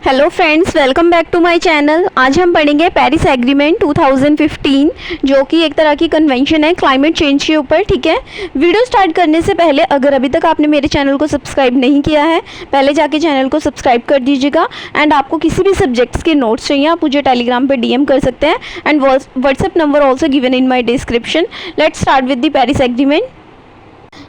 Hello friends, welcome back to my channel. आज हम पढ़ेंगे पेरिस एग्रीमेंट 2015 जो कि एक तरह की कन्वेंशन है क्लाइमेट चेंज के ऊपर। ठीक है, वीडियो स्टार्ट करने से पहले अगर अभी तक आपने मेरे चैनल को सब्सक्राइब नहीं किया है, पहले जाके चैनल को सब्सक्राइब कर दीजिएगा। एंड आपको किसी भी सब्जेक्ट्स के नोट्स चाहिए, आप मुझे टेलीग्राम पर DM कर सकते हैं and WhatsApp number also given in my description. Let's start with the Paris agreement.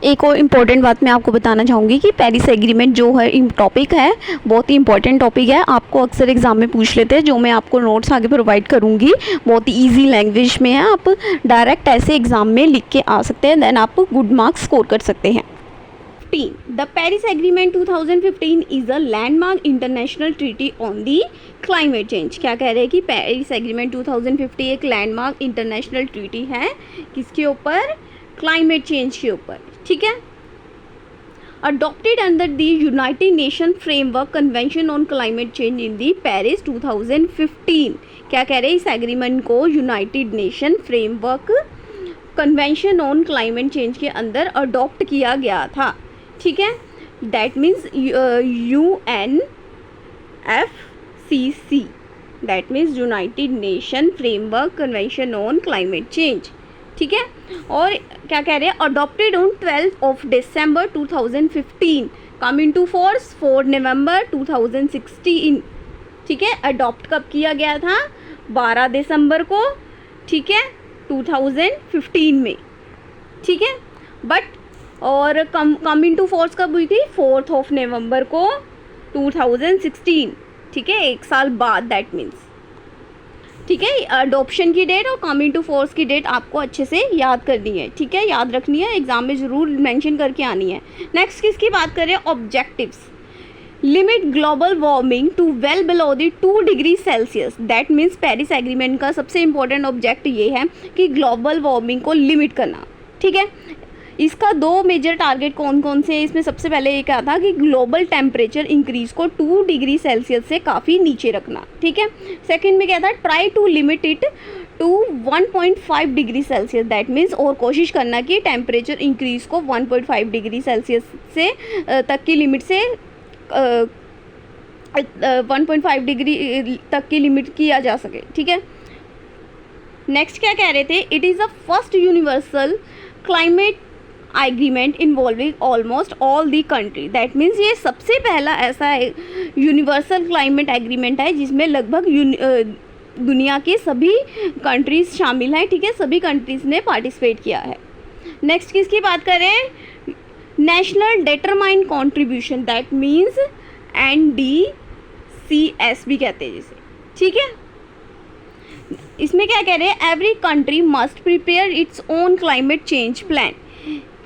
एक और इम्पॉर्टेंट बात मैं आपको बताना चाहूँगी कि पेरिस एग्रीमेंट जो है टॉपिक है बहुत ही इंपॉर्टेंट टॉपिक है। आपको अक्सर एग्जाम में पूछ लेते हैं, जो मैं आपको नोट्स आगे प्रोवाइड करूँगी बहुत ही ईजी लैंग्वेज में है। आप डायरेक्ट ऐसे एग्जाम में लिख के आ सकते हैं, देन आप गुड मार्क्स स्कोर कर सकते हैं। The Paris agreement 2015 is a landmark international treaty on the climate change. क्या कह रहे हैं कि पेरिस एग्रीमेंट 2015 एक लैंडमार्क इंटरनेशनल ट्रीटी है, किसके ऊपर? क्लाइमेट चेंज के ऊपर। ठीक है, adopted under the United Nation framework convention on climate change in the Paris 2015। क्या कह रहे हैं? इस एग्रीमेंट को United Nation framework convention on climate change के अंदर अडॉप्ट किया गया था। ठीक है, that means UNFCCC, that means United Nation framework convention on climate change. ठीक है, और क्या कह रहे हैं? Adopted on 12 December 2015, come into force 4 नवंबर 2016। ठीक है, अडॉप्ट कब किया गया था? 12 दिसंबर को। ठीक है, 2015 में। ठीक है, बट और कम इन टू फोर्स कब हुई थी? 4 नवंबर को 2016। ठीक है, एक साल बाद, दैट मीन्स। ठीक है, अडॉप्शन की डेट और कमिंग टू फोर्स की डेट आपको अच्छे से याद करनी है। ठीक है, याद रखनी है, एग्जाम में ज़रूर मेंशन करके आनी है। नेक्स्ट किसकी बात करें? Objectives. Limit global warming to well below the 2 degree Celsius. That means Paris agreement का सबसे इंपॉर्टेंट ऑब्जेक्ट ये है कि ग्लोबल वार्मिंग को लिमिट करना। ठीक है, इसका 2 मेजर टारगेट कौन कौन से हैं? इसमें सबसे पहले ये क्या था कि ग्लोबल टेम्परेचर इंक्रीज को 2 डिग्री सेल्सियस से काफ़ी नीचे रखना। ठीक है, सेकंड में क्या था? Try to limit it to 1.5 degree Celsius. That means और कोशिश करना कि टेम्परेचर इंक्रीज को 1.5 डिग्री सेल्सियस से तक की लिमिट से 1.5 डिग्री तक की लिमिट किया जा सके। ठीक है, नेक्स्ट क्या कह रहे थे? It is the first universal climate agreement involving almost all the country. That means ये सबसे पहला ऐसा यूनिवर्सल क्लाइमेट एग्रीमेंट है जिसमें लगभग दुनिया के सभी कंट्रीज़ शामिल हैं। ठीक है, सभी कंट्रीज़ ने पार्टिसिपेट किया है। नेक्स्ट किसकी बात करें? National determined contribution, that means NDCS भी कहते हैं जिसे। ठीक है, इसमें क्या कह रहे हैं? Every country must prepare its own climate change plan.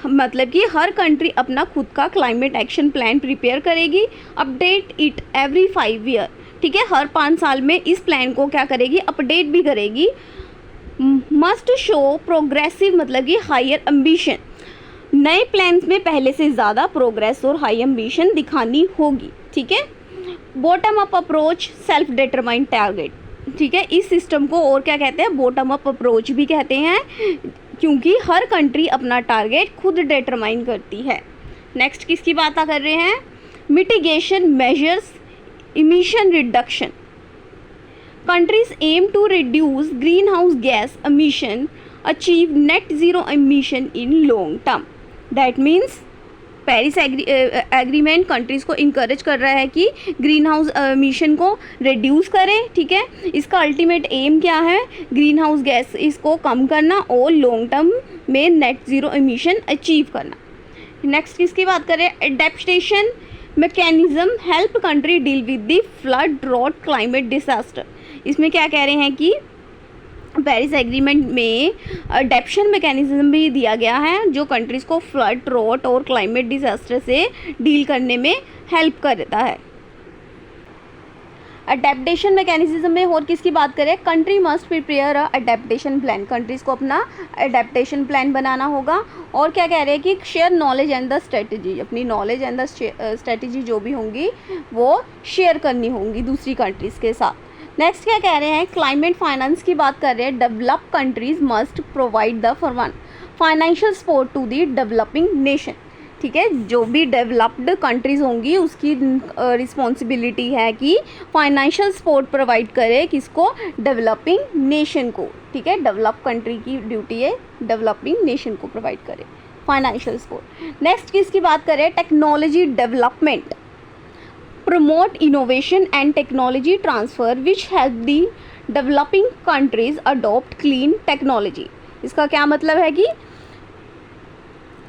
मतलब कि हर कंट्री अपना खुद का क्लाइमेट एक्शन प्लान प्रिपेयर करेगी। Update it every 5 year. ठीक है, हर 5 साल में इस प्लान को क्या करेगी? अपडेट भी करेगी। मस्ट शो प्रोग्रेसिव, मतलब कि हायर एम्बिशन। नए प्लान्स में पहले से ज़्यादा प्रोग्रेस और हाई एम्बिशन दिखानी होगी। ठीक है, bottom up approach, self determined target. ठीक है, इस सिस्टम को और क्या कहते हैं? बॉटम अप अप्रोच भी कहते हैं, क्योंकि हर कंट्री अपना टारगेट खुद डिटरमाइन करती है। नेक्स्ट किसकी बात कर रहे हैं? Mitigation measures, emission reduction. Countries aim to reduce green house gas emission, achieve net zero emission in long term. That means Paris agreement countries को इंकरेज कर रहा है कि ग्रीन हाउस एमिशन को रिड्यूस करें। ठीक है, इसका अल्टीमेट एम क्या है? ग्रीन हाउस गैस इसको कम करना और लॉन्ग टर्म में नेट ज़ीरो एमिशन अचीव करना। नेक्स्ट किसकी बात करें? Adaptation mechanism help country deal with the flood, drought, climate disaster. इसमें क्या कह रहे हैं कि पेरिस एग्रीमेंट में अडेप्शन मैकेनिज्म भी दिया गया है जो कंट्रीज़ को फ्लड, ड्रॉट और क्लाइमेट डिजास्टर से डील करने में हेल्प करता है। अडेप्टेशन मैकेनिज्म में और किसकी बात करें? Country must prepare a adaptation plan. Countries को अपना अडेप्टेशन प्लान बनाना होगा। और क्या कह रहे हैं कि share knowledge and the strategy. अपनी नॉलेज एंड द स्ट्रेटजी जो भी होंगी वो शेयर करनी होंगी दूसरी कंट्रीज़ के साथ। नेक्स्ट क्या कह रहे हैं? क्लाइमेट फाइनेंस की बात कर रहे हैं। Develop countries must provide the for one financial support to the developing nation. ठीक है, जो भी डेवलप्ड कंट्रीज़ होंगी उसकी रिस्पॉन्सिबिलिटी है कि फाइनेंशियल सपोर्ट प्रोवाइड करे किसको, डेवलपिंग नेशन को। ठीक है, डेवलप कंट्री की ड्यूटी है डेवलपिंग नेशन को प्रोवाइड करे फाइनेंशियल सपोर्ट। नेक्स्ट किसकी बात करें, technology development, promote innovation and technology transfer which help the developing countries adopt clean technology। इसका क्या मतलब है कि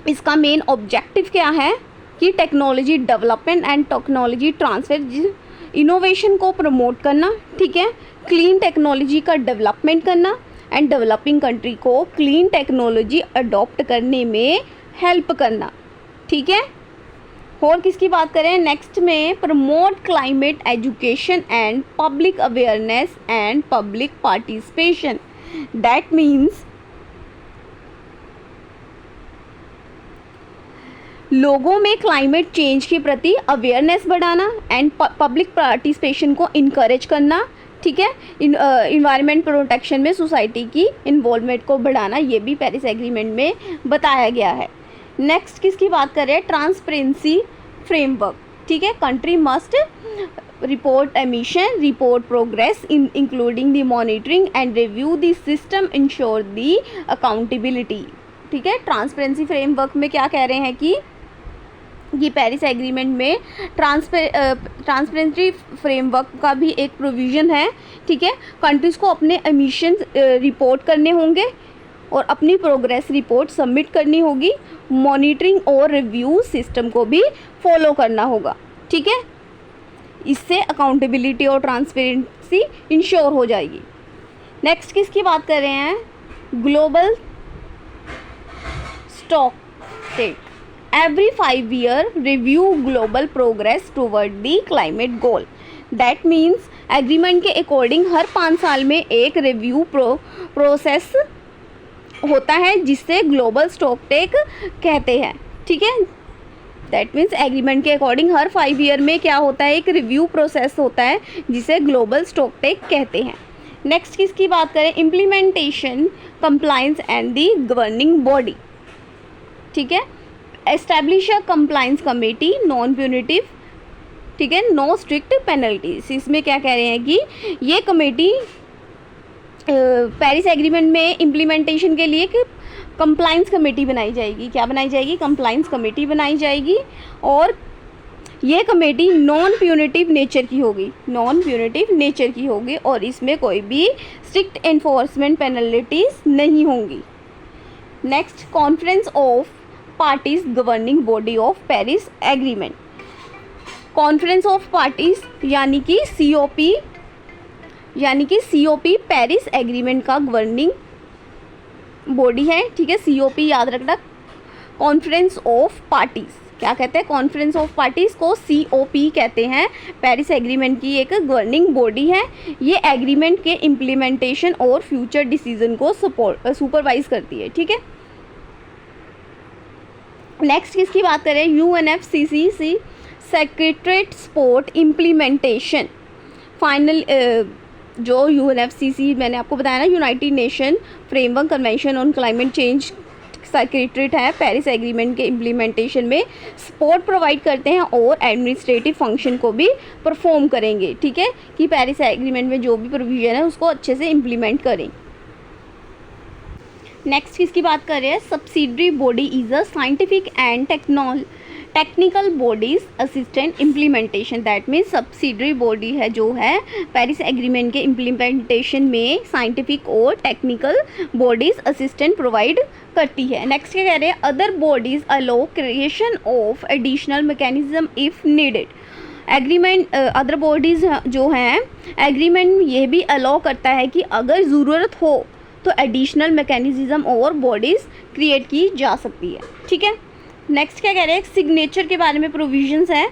इसका मेन ऑब्जेक्टिव क्या है कि technology development and technology transfer, innovation को प्रमोट करना, ठीक है, क्लीन टेक्नोलॉजी का डेवलपमेंट करना एंड डेवलपिंग कंट्री को क्लीन टेक्नोलॉजी अडॉप्ट करने में हेल्प करना। ठीक है, और किसकी बात करें नेक्स्ट में, promote climate education and public awareness and public participation. That means लोगों में क्लाइमेट चेंज के प्रति अवेयरनेस बढ़ाना एंड पब्लिक पार्टिसिपेशन को इनकरेज करना। ठीक है, इन्वायरमेंट प्रोटेक्शन में सोसाइटी की इन्वॉल्वमेंट को बढ़ाना, ये भी पेरिस एग्रीमेंट में बताया गया है। नेक्स्ट किसकी बात करें, ट्रांसपेरेंसी फ्रेमवर्क। ठीक है, country must report emission, report progress including the monitoring and review the system, ensure the accountability. ठीक है, ट्रांसपेरेंसी फ्रेमवर्क में क्या कह रहे हैं कि ये पेरिस एग्रीमेंट में ट्रांसपेरेंसी फ्रेमवर्क का भी एक प्रोविज़न है। ठीक है, कंट्रीज़ को अपने एमिशन रिपोर्ट करने होंगे और अपनी प्रोग्रेस रिपोर्ट सबमिट करनी होगी, मॉनिटरिंग और रिव्यू सिस्टम को भी फॉलो करना होगा। ठीक है, इससे अकाउंटेबिलिटी और ट्रांसपेरेंसी इंश्योर हो जाएगी। नेक्स्ट किसकी बात कर रहे हैं, global stock tech, every 5 year review global progress toward the climate goal. That means agreement के अकॉर्डिंग हर 5 साल में एक रिव्यू प्रोसेस होता है जिससे ग्लोबल स्टॉक टेक कहते हैं। ठीक है, दैट मीन्स एग्रीमेंट के अकॉर्डिंग हर 5 ईयर में क्या होता है, एक रिव्यू प्रोसेस होता है जिसे ग्लोबल स्टॉक टेक कहते हैं। नेक्स्ट किसकी बात करें, implementation, compliance and the governing body. ठीक है, establish a compliance committee, non punitive, ठीक है, नो स्ट्रिक्ट पेनल्टीज। इसमें क्या कह रहे हैं कि ये कमेटी पेरिस एग्रीमेंट में इम्प्लीमेंटेशन के लिए एक कंप्लायंस कमेटी बनाई जाएगी। क्या बनाई जाएगी, कंप्लायंस कमेटी बनाई जाएगी और ये कमेटी नॉन प्यूनिटिव नेचर की होगी, नॉन प्यूनिटिव नेचर की होगी और इसमें कोई भी स्ट्रिक्ट एनफोर्समेंट पेनल्टीज नहीं होंगी। Next, conference of parties governing body of Paris agreement. Conference of parties यानी कि सीओपी पेरिस एग्रीमेंट का गवर्निंग बॉडी है। ठीक है, सीओपी याद रखना, कॉन्फ्रेंस ऑफ पार्टीज क्या कहते हैं, कॉन्फ्रेंस ऑफ पार्टीज को सीओपी कहते हैं। पेरिस एग्रीमेंट की एक गवर्निंग बॉडी है। ये एग्रीमेंट के इम्प्लीमेंटेशन और फ्यूचर डिसीजन को सुपरवाइज करती है। ठीक है, नेक्स्ट किसकी बात करें, UNFCCC secretariat support implementation. Final जो यूएनएफसीसी मैंने आपको बताया ना, United Nation framework convention on climate change secretariat है, पेरिस एग्रीमेंट के इम्प्लीमेंटेशन में सपोर्ट प्रोवाइड करते हैं और एडमिनिस्ट्रेटिव फंक्शन को भी परफॉर्म करेंगे। ठीक है, कि पेरिस एग्रीमेंट में जो भी प्रोविजन है उसको अच्छे से इम्प्लीमेंट करें। नेक्स्ट किसकी बात कर रहे हैं, subsidiary body is a scientific and technical bodies assistant implementation. That means subsidiary body है जो है पेरिस एग्रीमेंट के इम्प्लीमेंटेशन में साइंटिफिक और टेक्निकल बॉडीज असिस्टेंट प्रोवाइड करती है। नेक्स्ट क्या कह रहे हैं, other bodies allow creation of additional mechanism if needed. Agreement other bodies जो हैं एग्रीमेंट ये भी अलाउ करता है कि अगर ज़रूरत हो तो एडिशनल मैकेनिज्म और बॉडीज़ क्रिएट की जा सकती है। ठीक है, नेक्स्ट क्या कह रहे हैं, सिग्नेचर के बारे में प्रोविजंस हैं,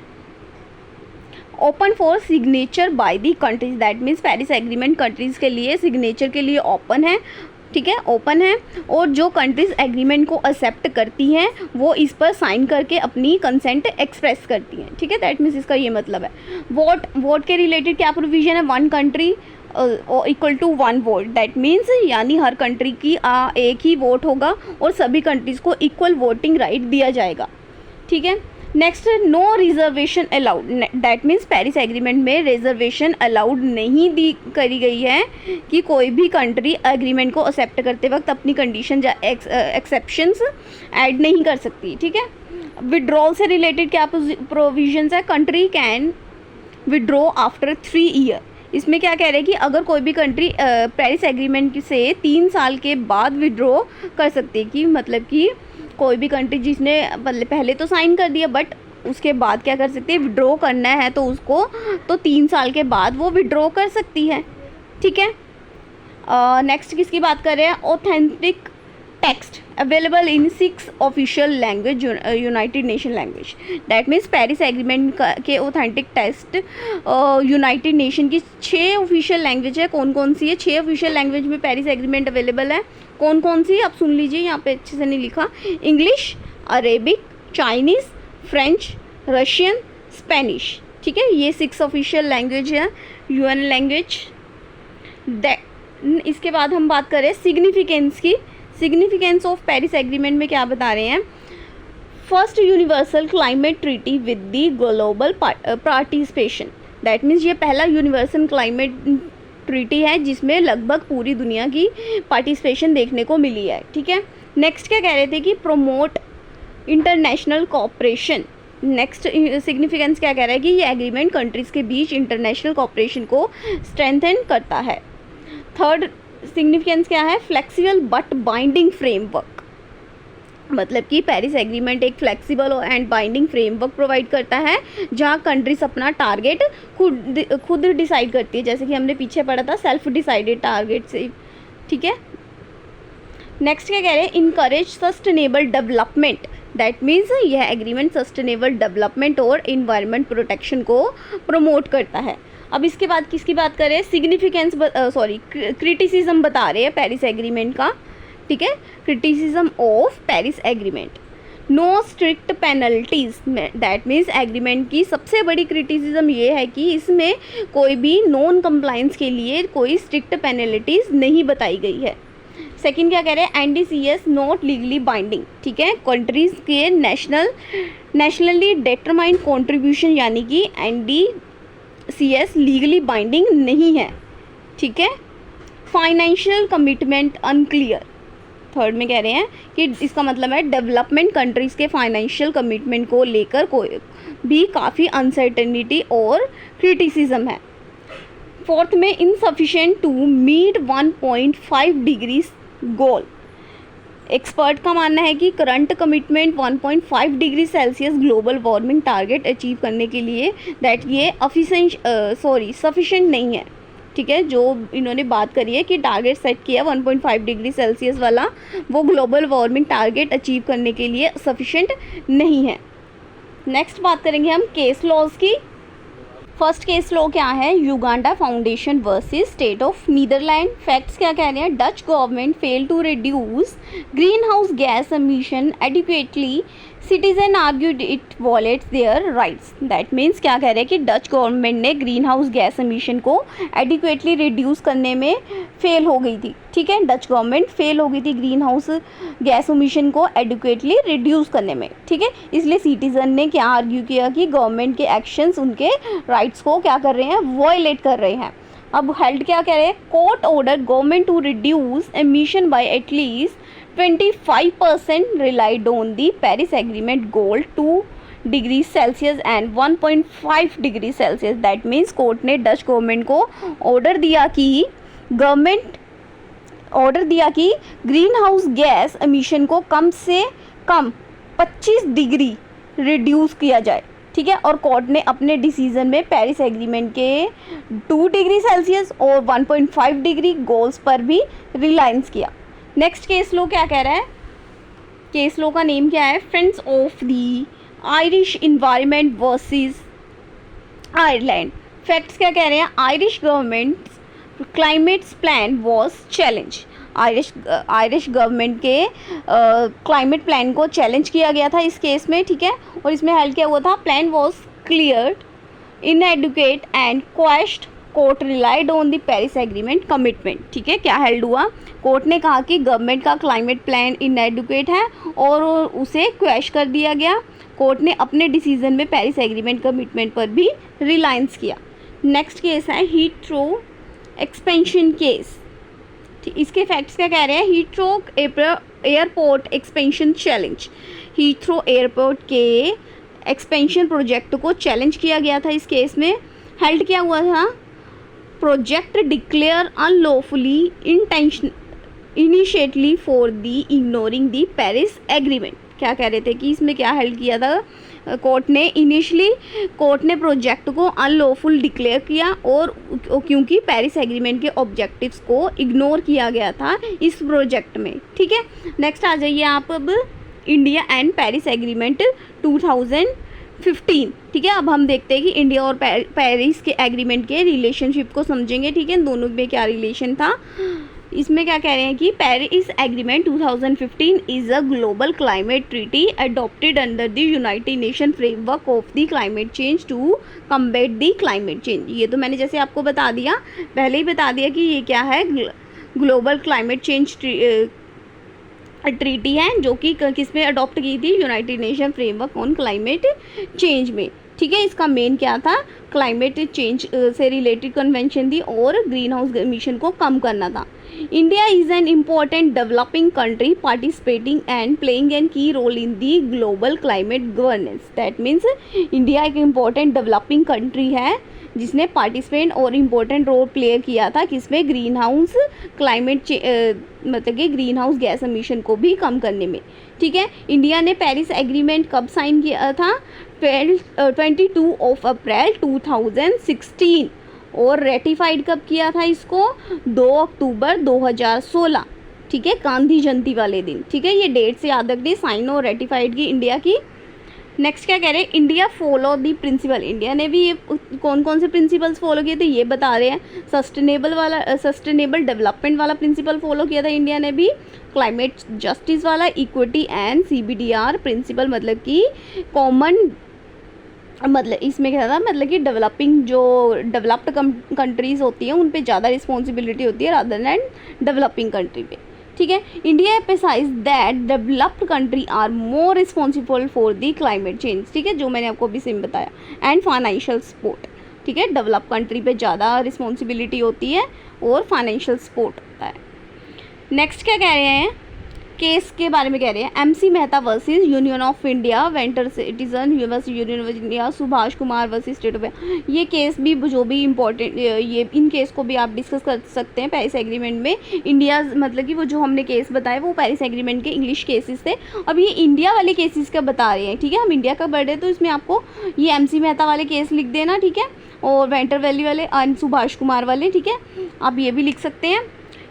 open for signature by the countries. That means Paris agreement countries के लिए सिग्नेचर के लिए ओपन है। ठीक है, ओपन है और जो कंट्रीज़ एग्रीमेंट को एक्सेप्ट करती हैं वो इस पर साइन करके अपनी कंसेंट एक्सप्रेस करती हैं। ठीक है, दैट मीन्स इसका ये मतलब है। वोट के रिलेटेड क्या प्रोविज़न है, 1 country equal to 1 vote. That means यानी हर कंट्री की एक ही वोट होगा और सभी कंट्रीज़ को इक्वल वोटिंग राइट दिया जाएगा। ठीक है। Next, no reservation allowed, that means Paris agreement में रिजर्वेशन अलाउड नहीं दी करी गई है कि कोई भी कंट्री एग्रीमेंट को एक्सेप्ट करते वक्त अपनी कंडीशन या एक्सेप्शंस ऐड नहीं कर सकती, ठीक है। विड्रॉल से रिलेटेड क्या प्रोविजंस है, country can withdraw after 3 year. इसमें क्या कह रहे हैं कि अगर कोई भी कंट्री पेरिस एग्रीमेंट से 3 साल के बाद विड्रॉ कर सकती है, कि मतलब कि कोई भी कंट्री जिसने पहले तो साइन कर दिया बट उसके बाद क्या कर सकती है, विड्रॉ करना है तो उसको तो 3 साल के बाद वो विड्रॉ कर सकती है, ठीक है। नेक्स्ट किसकी बात कर रहे हैं, authentic text available in 6 official language United nation language, that means Paris agreement के ऑथेंटिक टेक्स्ट यूनाइटेड नेशन की 6 ऑफिशियल लैंग्वेज है। कौन कौन सी है, 6 ऑफिशियल लैंग्वेज में पेरिस एग्रीमेंट अवेलेबल है। कौन कौन सी, आप सुन लीजिए, यहाँ पे अच्छे से नहीं लिखा। English, Arabic, Chinese, French, Russian, Spanish, ठीक है। ये 6 ऑफिशियल लैंग्वेज है, यूएन लैंग्वेज। इसके बाद हम बात करें सिग्निफिकेंस की। सिग्निफिकेंस ऑफ पेरिस एग्रीमेंट में क्या बता रहे हैं, first universal climate treaty with the global participation, that means ये पहला यूनिवर्सल क्लाइमेट ट्रीटी है जिसमें लगभग पूरी दुनिया की पार्टिसिपेशन देखने को मिली है, ठीक है। नेक्स्ट क्या कह रहे थे कि promote international cooperation. Next significance क्या कह रहा है कि ये एग्रीमेंट कंट्रीज़ के बीच इंटरनेशनल कोऑपरेशन को स्ट्रेंथन करता है। थर्ड सिग्निफिकेंस क्या है, फ्लेक्सिबल बट बाइंडिंग फ्रेमवर्क, मतलब कि पेरिस एग्रीमेंट एक flexible and binding framework provide करता है जहां कंट्रीज अपना टारगेट खुद डिसाइड करती है, जैसे कि हमने पीछे पढ़ा था सेल्फ डिसाइडेड टारगेट से, ठीक है। नेक्स्ट क्या कह रहे हैं, encourage sustainable development, that means यह एग्रीमेंट सस्टेनेबल डेवलपमेंट और इन्वायरमेंट प्रोटेक्शन को प्रमोट करता है। अब इसके बाद किसकी बात करें, सिग्निफिकेंस क्रिटिसिज्म बता रहे हैं पेरिस एग्रीमेंट का, ठीक है। Criticism of Paris agreement, no strict penalties, that means agreement की सबसे बड़ी क्रिटिसिज्म ये है कि इसमें कोई भी नॉन कंप्लाइंस के लिए कोई स्ट्रिक्ट पेनल्टीज नहीं बताई गई है। सेकंड क्या कह रहे हैं, NDCS नॉट लीगली बाइंडिंग, ठीक है। कंट्रीज़ के नेशनली डिटरमाइंड कॉन्ट्रीब्यूशन यानी कि NDCS लीगली बाइंडिंग नहीं है, ठीक है। फाइनेंशियल कमिटमेंट अनक्लियर, थर्ड में कह रहे हैं कि इसका मतलब है डेवलपमेंट कंट्रीज़ के फाइनेंशियल कमिटमेंट को लेकर कोई भी काफ़ी अनसर्टेनिटी और क्रिटिसिज्म है। फोर्थ में insufficient to meet 1.5 degrees goal, expert का मानना है कि current commitment 1.5 degree Celsius global warming target achieve करने के लिए दैट ये सफिशिएंट नहीं है, ठीक है। जो इन्होंने बात करी है कि टारगेट सेट किया 1.5 डिग्री सेल्सियस वाला, वो ग्लोबल वार्मिंग टारगेट अचीव करने के लिए सफिशिएंट नहीं है। नेक्स्ट बात करेंगे हम केस लॉज की। फर्स्ट केस लॉ क्या है, Uganda foundation versus state of Netherland. Facts क्या कह रहे हैं, Dutch government fail to reduce green house gas emission adequately, citizen argued it violates their rights, that means क्या कह रहे हैं कि डच गवर्नमेंट ने ग्रीन हाउस गैस एमिशन को एडिक्वेटली रिड्यूस करने में फेल हो गई थी, ठीक है। डच गवर्नमेंट फेल हो गई थी ग्रीन हाउस गैस एमिशन को एडिक्वेटली रिड्यूस करने में, ठीक है। इसलिए सिटीजन ने क्या आर्ग्यू किया कि गवर्नमेंट के एक्शंस उनके राइट्स को क्या कर रहे हैं, वॉयलेट कर रहे हैं। अब हेल्ड क्या कह रहे हैं, court order government to reduce emission by at least 25% relied on the Paris Agreement goal 2 degrees Celsius and 1.5 degree Celsius. That means court ने डच गवर्नमेंट को ऑर्डर दिया कि ग्रीन हाउस गैस एमिशन को कम से कम 25 डिग्री रिड्यूस किया जाए, ठीक है। और कोर्ट ने अपने डिसीजन में पेरिस एग्रीमेंट के 2 डिग्री सेल्सियस और 1.5 डिग्री गोल्स पर भी रिलायंस किया। नेक्स्ट केस लॉ क्या कह रहा है, केस लॉ का नेम क्या है, friends of the Irish environment versus Ireland. Facts क्या कह रहे हैं, Irish government climate plan was challenge, Irish government के क्लाइमेट प्लान को चैलेंज किया गया था इस केस में, ठीक है। और इसमें हेल्ड क्या हुआ था, plan was cleared inadequate and question, court relied on the Paris agreement commitment, ठीक है। क्या हेल्ड हुआ, कोर्ट ने कहा कि गवर्नमेंट का क्लाइमेट प्लान इनएडुकेट है और उसे क्वेश्चन कर दिया गया। कोर्ट ने अपने डिसीजन में पेरिस एग्रीमेंट कमिटमेंट पर भी रिलायंस किया। नेक्स्ट केस है हीथ्रो एक्सपेंशन केस। इसके फैक्ट्स क्या कह रहे हैं, Heathrow airport expansion challenge. Heathrow airport के एक्सपेंशन प्रोजेक्ट को चैलेंज किया गया था। इस केस में हेल्ड क्या हुआ था, project declare unlawfully intention initially for the ignoring the Paris agreement. क्या कह रहे थे कि इसमें क्या हेल्ड किया था, कोर्ट ने इनिशियली कोर्ट ने प्रोजेक्ट को अनलॉफुल डिक्लेयर किया और क्योंकि पेरिस एग्रीमेंट के ऑब्जेक्टिव्स को इग्नोर किया गया था इस प्रोजेक्ट में। ठीक है, नेक्स्ट आ जाइए आप अब इंडिया एंड पेरिस एग्रीमेंट 2015। ठीक है, अब हम देखते हैं कि इंडिया और पेरिस के एग्रीमेंट के रिलेशनशिप को समझेंगे। ठीक है, दोनों में क्या रिलेशन था। इसमें क्या कह रहे हैं कि Paris agreement 2015 is a global climate treaty adopted under the United Nation framework of the climate change to combat the climate change. ये तो मैंने जैसे आपको बता दिया, पहले ही बता दिया कि ये क्या है, ग्लोबल क्लाइमेट चेंज ट्रीटी है जो कि किस में अडॉप्ट की थी, United Nation framework on climate change में। ठीक है, इसका मेन क्या था, क्लाइमेट चेंज से रिलेटेड कन्वेंशन थी और ग्रीन हाउस एमिशन को कम करना था। India is an important developing country participating and playing an key role in the global climate governance. That means India एक इम्पॉर्टेंट डेवलपिंग कंट्री है जिसने पार्टिसिपेट और इम्पोर्टेंट रोल प्ले किया था किसमें, ग्रीन हाउस क्लाइमेट मतलब कि ग्रीन हाउस गैस एमिशन को भी कम करने में। ठीक है, इंडिया ने पेरिस एग्रीमेंट कब साइन किया था, 22 अप्रैल 2016 और रेटिफाइड कब किया था इसको, 2 अक्टूबर 2016। ठीक है, गांधी जयंती वाले दिन। ठीक है, ये डेट से याद रखिए, साइन और रेटिफाइड की इंडिया की। नेक्स्ट क्या कह रहे हैं, India follow the principle. India ने भी ये कौन कौन से प्रिंसिपल्स फॉलो किए थे ये बता रहे हैं। सस्टेनेबल डेवलपमेंट वाला प्रिंसिपल फॉलो किया था इंडिया ने भी, क्लाइमेट जस्टिस वाला, इक्विटी एंड CBDR प्रिंसिपल, मतलब कि कॉमन, मतलब इसमें क्या था, मतलब कि डेवलपिंग जो डेवलप्ड कंट्रीज़ होती हैं उन पे ज़्यादा रिस्पॉन्सिबिलिटी होती है रादर दैन डेवलपिंग कंट्री पे। ठीक है, India emphasise that developed country are more responsible for the climate change. ठीक है, जो मैंने आपको अभी सिम बताया, एंड फाइनेंशियल सपोर्ट। ठीक है, डेवलप कंट्री पे ज़्यादा रिस्पॉन्सिबिलिटी होती है और फाइनेंशियल सपोर्ट होता है। नेक्स्ट क्या कह रहे हैं, केस के बारे में कह रहे हैं, MC Mehta versus union of India, वेंटर citizen versus union of India, Subhash Kumar versus state of. ये केस भी जो भी इम्पोर्टेंट, ये इन केस को भी आप डिस्कस कर सकते हैं पेरिस एग्रीमेंट में। इंडिया मतलब कि वो जो हमने केस बताए वो पेरिस एग्रीमेंट के इंग्लिश केसेस थे। अब ये इंडिया वाले केसेस का बता रहे हैं। ठीक है, हम इंडिया का बढ़ रहे तो इसमें आपको ये MC मेहता वाले केस लिख देना। ठीक है, और वेंटर वैली वाले और सुभाष कुमार वाले। ठीक है, आप ये भी लिख सकते हैं।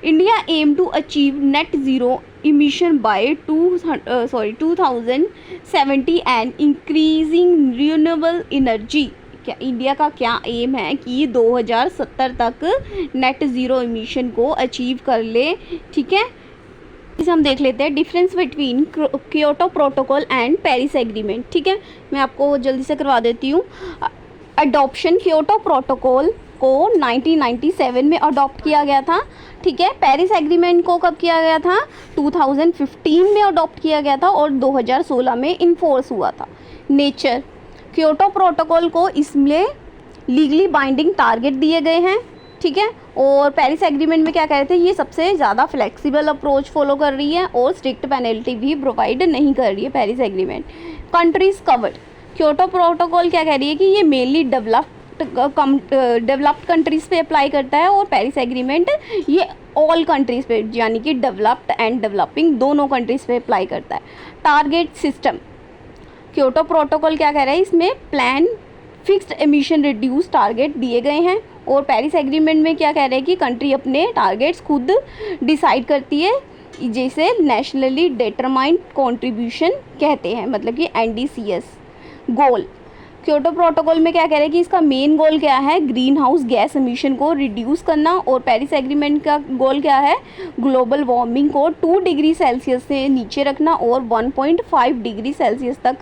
India aim to achieve net zero emission by 2070 and increasing renewable energy। क्या इंडिया का क्या एम है कि 2070 तक नेट ज़ीरो इमिशन को अचीव कर ले। ठीक है, इसे हम देख लेते हैं difference between Kyoto protocol and Paris agreement. ठीक है, मैं आपको जल्दी से करवा देती हूँ। अडॉप्शन, क्योटो प्रोटोकॉल को 1997 में अडॉप्ट किया गया था। ठीक है, पेरिस एग्रीमेंट को कब किया गया था, 2015 में अडॉप्ट किया गया था और 2016 में इन्फोर्स हुआ था। नेचर, क्योटो प्रोटोकॉल को इसमें लीगली बाइंडिंग टारगेट दिए गए हैं। ठीक है, और पेरिस एग्रीमेंट में क्या कह रहे थे, ये सबसे ज़्यादा फ्लेक्सिबल अप्रोच फॉलो कर रही है और स्ट्रिक्ट पेनल्टी भी प्रोवाइड नहीं कर रही है Paris agreement. Countries covered, Kyoto protocol क्या कह रही है कि ये मेनली डेवलप्ड कंट्रीज़ पे अप्लाई करता है और पेरिस एग्रीमेंट ये ऑल कंट्रीज़ पे यानी कि डेवलप्ड एंड डेवलपिंग दोनों कंट्रीज़ पे अप्लाई करता है। टारगेट सिस्टम, क्योटो प्रोटोकॉल क्या कह रहा है, इसमें plan fixed emission reduce target दिए गए हैं और पेरिस एग्रीमेंट में क्या कह रहे हैं कि कंट्री अपने टारगेट्स खुद डिसाइड करती है, जैसे नेशनली डिटरमाइंड कंट्रीब्यूशन कहते हैं, मतलब कि NDCS। गोल, क्योटो प्रोटोकॉल में क्या कह रहे हैं कि इसका मेन गोल क्या है, ग्रीन हाउस गैस एमिशन को रिड्यूस करना, और पेरिस एग्रीमेंट का गोल क्या है, ग्लोबल वार्मिंग को 2 डिग्री सेल्सियस से नीचे रखना और 1.5 डिग्री सेल्सियस तक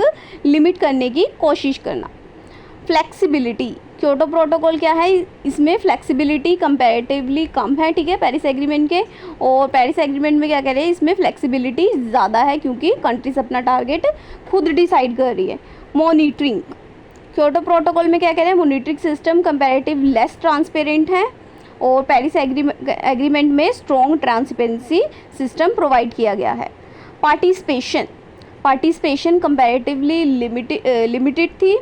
लिमिट करने की कोशिश करना। फ्लेक्सिबिलिटी, क्योटो प्रोटोकॉल क्या है, इसमें फ्लेक्सिबिलिटी कंपैरेटिवली कम है। ठीक है, पेरिस एग्रीमेंट के, और पेरिस एग्रीमेंट में क्या कह रहे हैं, इसमें फ्लेक्सिबिलिटी ज़्यादा है क्योंकि कंट्रीज अपना टारगेट खुद डिसाइड कर रही है। मॉनिटरिंग, क्योटो प्रोटोकॉल में क्या कह रहे हैं, monitoring system comparative less transparent है, और पेरिस एग्रीमेंट में स्ट्रॉन्ग ट्रांसपेरेंसी सिस्टम प्रोवाइड किया गया है। पार्टिसिपेशन कंपैरेटिवली लिमिटेड थी,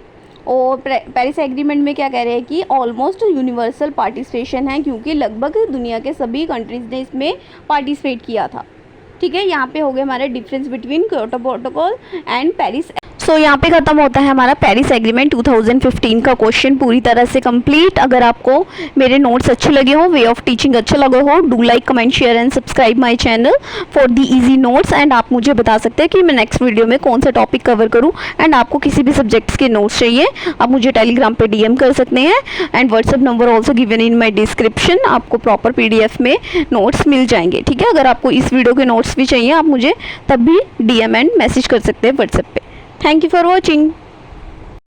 और पेरिस एग्रीमेंट में क्या कह रहे हैं कि ऑलमोस्ट यूनिवर्सल पार्टिसिपेशन है, क्योंकि लगभग दुनिया के सभी कंट्रीज़ ने इसमें पार्टिसिपेट किया था। ठीक है, यहाँ पे हो गया हमारा difference between Kyoto protocol and Paris. So यहाँ पे ख़त्म होता है हमारा पेरिस एग्रीमेंट 2015 का क्वेश्चन पूरी तरह से कंप्लीट। अगर आपको मेरे नोट्स अच्छे लगे हो, वे ऑफ टीचिंग अच्छा लगा हो, do like, comment, share and subscribe my channel for the easy notes. And आप मुझे बता सकते हैं कि मैं नेक्स्ट वीडियो में कौन सा टॉपिक कवर करूँ। एंड आपको किसी भी सब्जेक्ट्स के नोट्स चाहिए, आप मुझे टेलीग्राम पर DM कर सकते हैं, and WhatsApp number also given in my description. आपको प्रॉपर PDF में नोट्स मिल जाएंगे। ठीक है, अगर आपको इस वीडियो के नोट्स भी चाहिए, आप मुझे तब भी DM एंड मैसेज कर सकते हैं व्हाट्सएप पे। Thank you for watching.